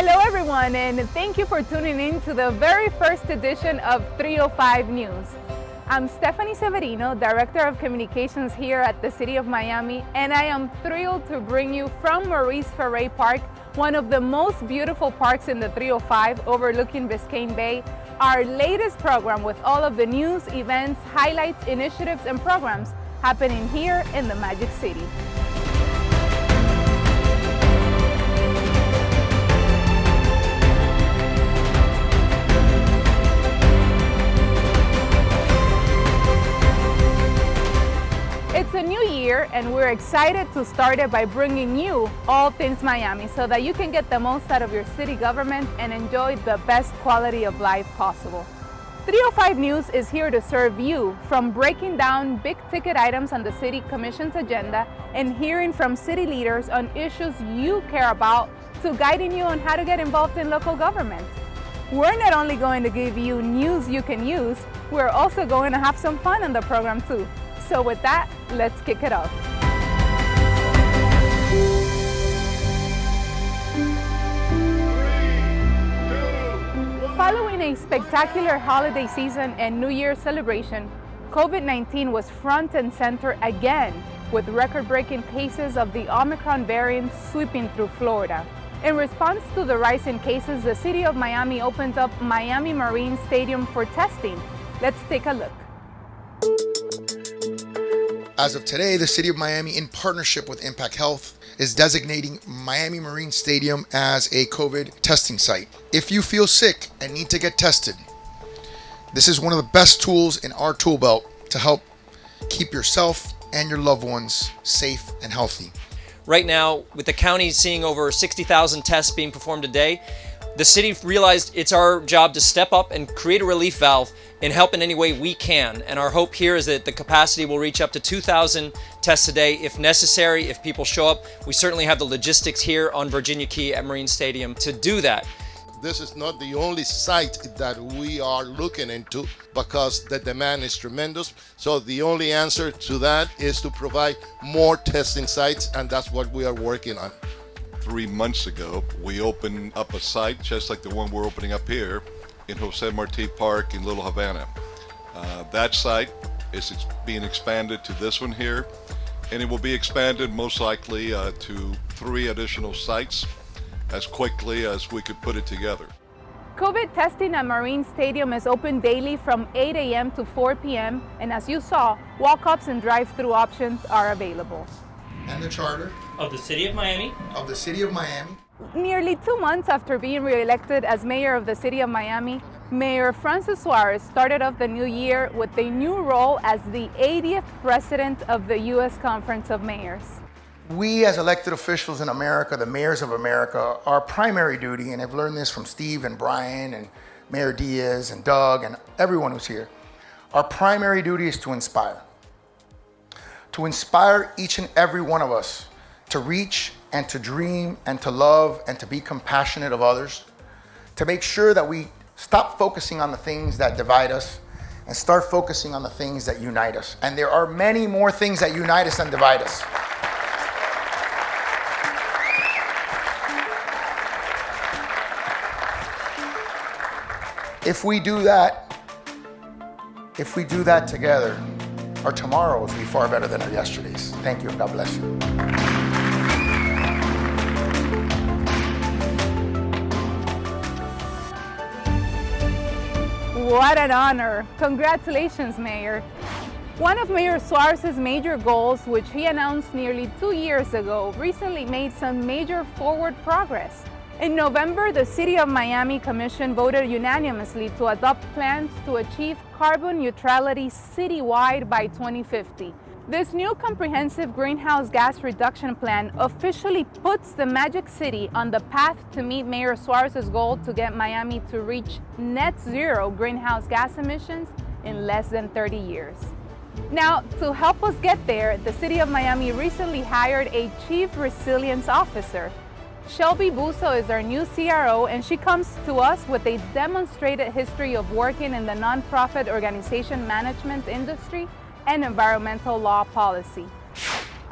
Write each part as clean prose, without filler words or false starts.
Hello everyone, and thank you for tuning in to the very first edition of 305 News. I'm Stephanie Severino, Director of Communications here at the City of Miami, and I am thrilled to bring you from Maurice Ferre Park, one of the most beautiful parks in the 305 overlooking Biscayne Bay, our latest program with all of the news, events, highlights, initiatives, and programs happening here in the Magic City. It's a new year and we're excited to start it by bringing you all things Miami so that you can get the most out of your city government and enjoy the best quality of life possible. 305 News is here to serve you, from breaking down big ticket items on the City Commission's agenda and hearing from city leaders on issues you care about to guiding you on how to get involved in local government. We're not only going to give you news you can use, we're also going to have some fun on the program too. So with that, let's kick it off. Following a spectacular holiday season and New Year's celebration, COVID-19 was front and center again, with record-breaking cases of the Omicron variant sweeping through Florida. In response to the rise in cases, the City of Miami opened up Miami Marine Stadium for testing. Let's take a look. As of today, the City of Miami, in partnership with Impact Health, is designating Miami Marine Stadium as a COVID testing site. If you feel sick and need to get tested, this is one of the best tools in our tool belt to help keep yourself and your loved ones safe and healthy. Right now, with the county seeing over 60,000 tests being performed a day, the city realized it's our job to step up and create a relief valve and help in any way we can. And our hope here is that the capacity will reach up to 2,000 tests a day if necessary, if people show up. We certainly have the logistics here on Virginia Key at Marine Stadium to do that. This is not the only site that we are looking into because the demand is tremendous. So the only answer to that is to provide more testing sites, and that's what we are working on. 3 months ago, we opened up a site just like the one we're opening up here in Jose Marti Park in Little Havana. That site is being expanded to this one here, and it will be expanded most likely to 3 additional sites as quickly as we could put it together. COVID testing at Marine Stadium is open daily from 8 a.m. to 4 p.m. And as you saw, walk-ups and drive-through options are available. And the charter of the City of Miami. Nearly 2 months after being re-elected as mayor of the City of Miami, Mayor Francis Suarez started off the new year with a new role as the 80th president of the U.S. Conference of Mayors. We as elected officials in America, the mayors of America, our primary duty, and I've learned this from Steve and Brian and Mayor Diaz and Doug and everyone who's here, our primary duty is to inspire. To inspire each and every one of us to reach and to dream and to love and to be compassionate of others, to make sure that we stop focusing on the things that divide us and start focusing on the things that unite us. And there are many more things that unite us than divide us. If we do that together, our tomorrows will be far better than our yesterdays. Thank you and God bless you. What an honor. Congratulations, Mayor. One of Mayor Suarez's major goals, which he announced nearly 2 years ago, recently made some major forward progress. In November, the City of Miami Commission voted unanimously to adopt plans to achieve carbon neutrality citywide by 2050. This new comprehensive greenhouse gas reduction plan officially puts the Magic City on the path to meet Mayor Suarez's goal to get Miami to reach net zero greenhouse gas emissions in less than 30 years. Now, to help us get there, the City of Miami recently hired a Chief Resilience Officer. Shelby Busso is our new CRO, and she comes to us with a demonstrated history of working in the nonprofit organization management industry and environmental law policy.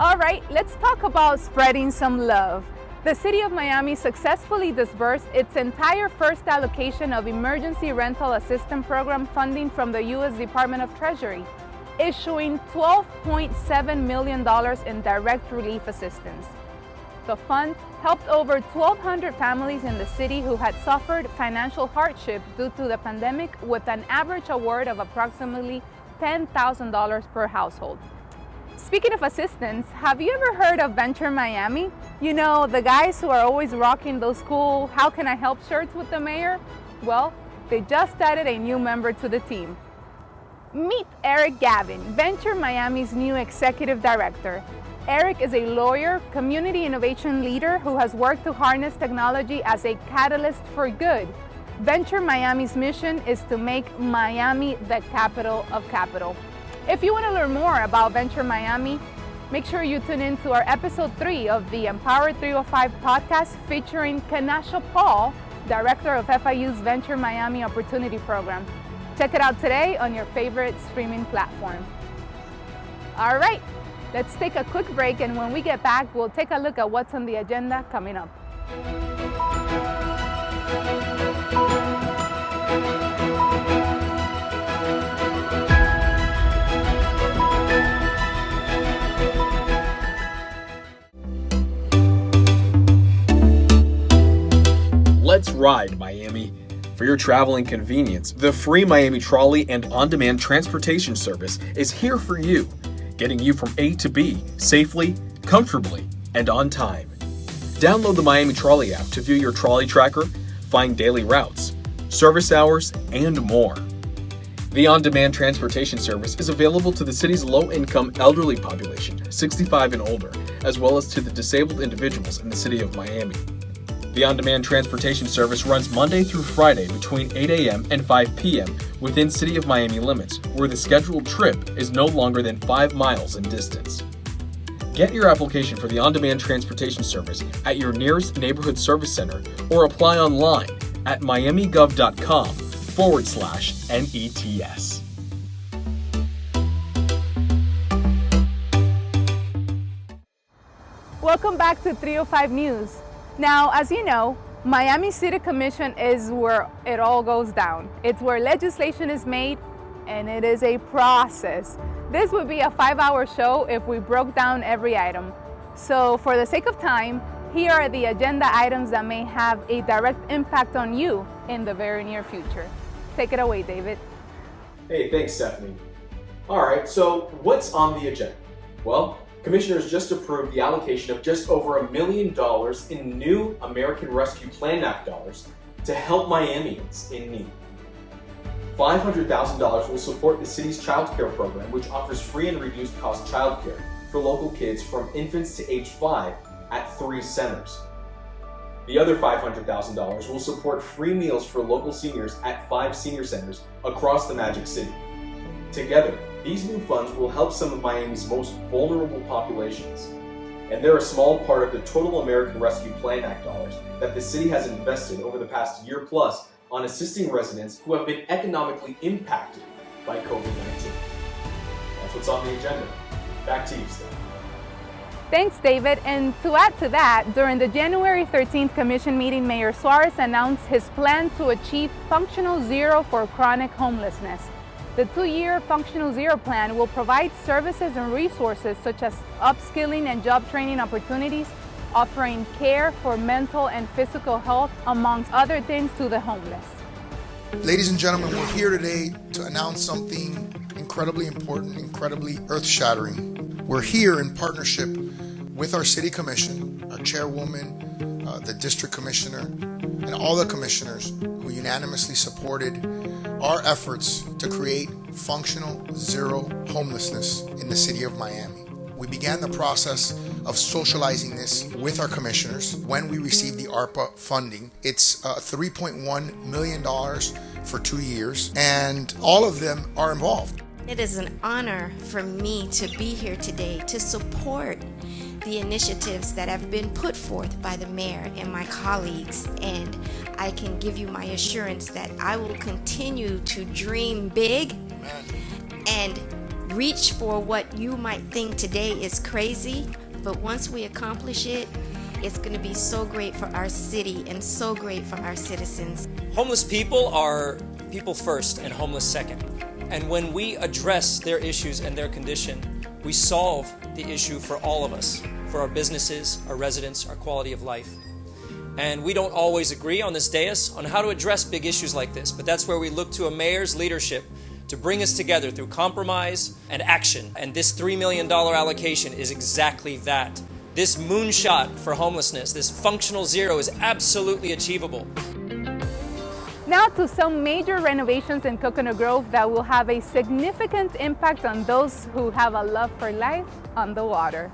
All right, let's talk about spreading some love. The City of Miami successfully disbursed its entire first allocation of Emergency Rental Assistance Program funding from the U.S. Department of Treasury, issuing $12.7 million in direct relief assistance. The fund helped over 1,200 families in the city who had suffered financial hardship due to the pandemic, with an average award of approximately $10,000 per household. Speaking of assistance, have you ever heard of Venture Miami? You know, the guys who are always rocking those cool "How can I help" shirts with the mayor? Well, they just added a new member to the team. Meet Eric Gavin, Venture Miami's new executive director. Eric is a lawyer, community innovation leader who has worked to harness technology as a catalyst for good. Venture Miami's mission is to make Miami the capital of capital. If you want to learn more about Venture Miami, make sure you tune in to our episode 3 of the Empower 305 podcast featuring Kanasha Paul, director of FIU's Venture Miami Opportunity Program. Check it out today on your favorite streaming platform. All right, let's take a quick break, and when we get back, we'll take a look at what's on the agenda coming up. Let's ride, Miami. For your traveling convenience, the free Miami Trolley and on-demand transportation service is here for you, getting you from A to B safely, comfortably, and on time. Download the Miami Trolley app to view your trolley tracker, find daily routes, service hours, and more. The on-demand transportation service is available to the city's low-income elderly population, 65 and older, as well as to the disabled individuals in the city of Miami. The on-demand transportation service runs Monday through Friday between 8 a.m. and 5 p.m. within City of Miami limits, where the scheduled trip is no longer than 5 miles in distance. Get your application for the on-demand transportation service at your nearest neighborhood service center or apply online at miamigov.com/NETS. Welcome back to 305 News. Now, as you know, Miami City Commission is where it all goes down. It's where legislation is made, and it is a process. This would be a 5-hour show if we broke down every item. So for the sake of time, here are the agenda items that may have a direct impact on you in the very near future. Take it away, David. Hey, thanks, Stephanie. All right, so what's on the agenda? Well, Commissioners just approved the allocation of just over $1 million in new American Rescue Plan Act dollars to help Miamians in need. $500,000 will support the city's child care program, which offers free and reduced cost child care for local kids from infants to age 5 at 3 centers. The other $500,000 will support free meals for local seniors at 5 senior centers across the Magic City. Together, these new funds will help some of Miami's most vulnerable populations, and they're a small part of the total American Rescue Plan Act dollars that the city has invested over the past year plus on assisting residents who have been economically impacted by COVID-19. That's what's on the agenda. Back to you, Steve. Thanks, David. And to add to that, during the January 13th Commission meeting, Mayor Suarez announced his plan to achieve functional zero for chronic homelessness. The 2-year Functional Zero plan will provide services and resources such as upskilling and job training opportunities, offering care for mental and physical health, amongst other things, to the homeless. Ladies and gentlemen, we're here today to announce something incredibly important, incredibly earth-shattering. We're here in partnership with our City Commission, our chairwoman, the District Commissioner, and all the commissioners who unanimously supported our efforts to create functional zero homelessness in the city of Miami. We began the process of socializing this with our commissioners when we received the ARPA funding. It's $3.1 million for 2 years, and all of them are involved. It is an honor for me to be here today to support the initiatives that have been put forth by the mayor and my colleagues, and I can give you my assurance that I will continue to dream big and reach for what you might think today is crazy, but once we accomplish it, It's going to be so great for our city and so great for our citizens. Homeless people are people first and homeless second. And when we address their issues and their condition, we solve the issue for all of us, for our businesses, our residents, our quality of life. And we don't always agree on this dais on how to address big issues like this, but that's where we look to a mayor's leadership to bring us together through compromise and action. And this $3 million allocation is exactly that. This moonshot for homelessness, this functional zero, is absolutely achievable. Now to some major renovations in Coconut Grove that will have a significant impact on those who have a love for life on the water.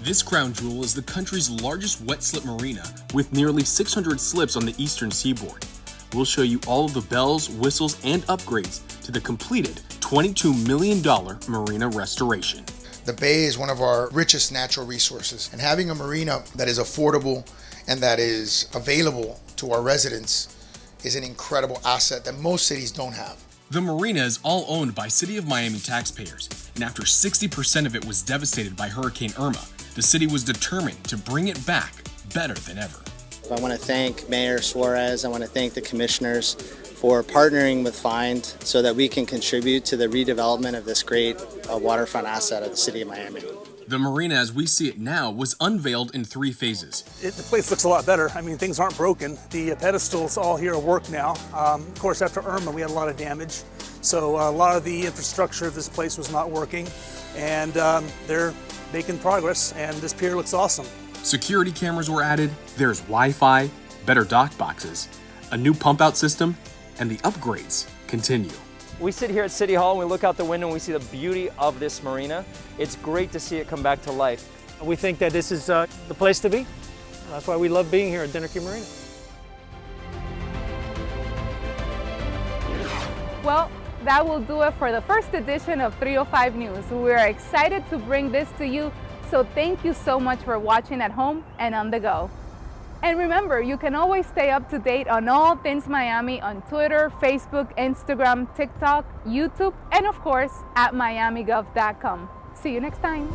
This crown jewel is the country's largest wet slip marina with nearly 600 slips on the eastern seaboard. We'll show you all of the bells, whistles, and upgrades to the completed $22 million marina restoration. The bay is one of our richest natural resources, and having a marina that is affordable and that is available to our residents is an incredible asset that most cities don't have. The marina is all owned by City of Miami taxpayers, and after 60% of it was devastated by Hurricane Irma, the city was determined to bring it back better than ever. I want to thank Mayor Suarez. I want to thank the commissioners for partnering with Find so that we can contribute to the redevelopment of this great waterfront asset of the City of Miami. The marina as we see it now was unveiled in 3 phases. The place looks a lot better. I mean, things aren't broken. The pedestals all here work now. Of course, after Irma, we had a lot of damage. So a lot of the infrastructure of this place was not working. And they're making progress, and this pier looks awesome. Security cameras were added, there's Wi-Fi, better dock boxes, a new pump-out system, and the upgrades continue. We sit here at City Hall and we look out the window and we see the beauty of this marina. It's great to see it come back to life. We think that this is the place to be. That's why we love being here at Dinner Key Marina. Well, that will do it for the first edition of 305 News. We're excited to bring this to you, so thank you so much for watching at home and on the go. And remember, you can always stay up to date on all things Miami on Twitter, Facebook, Instagram, TikTok, YouTube, and of course, at miamigov.com. See you next time.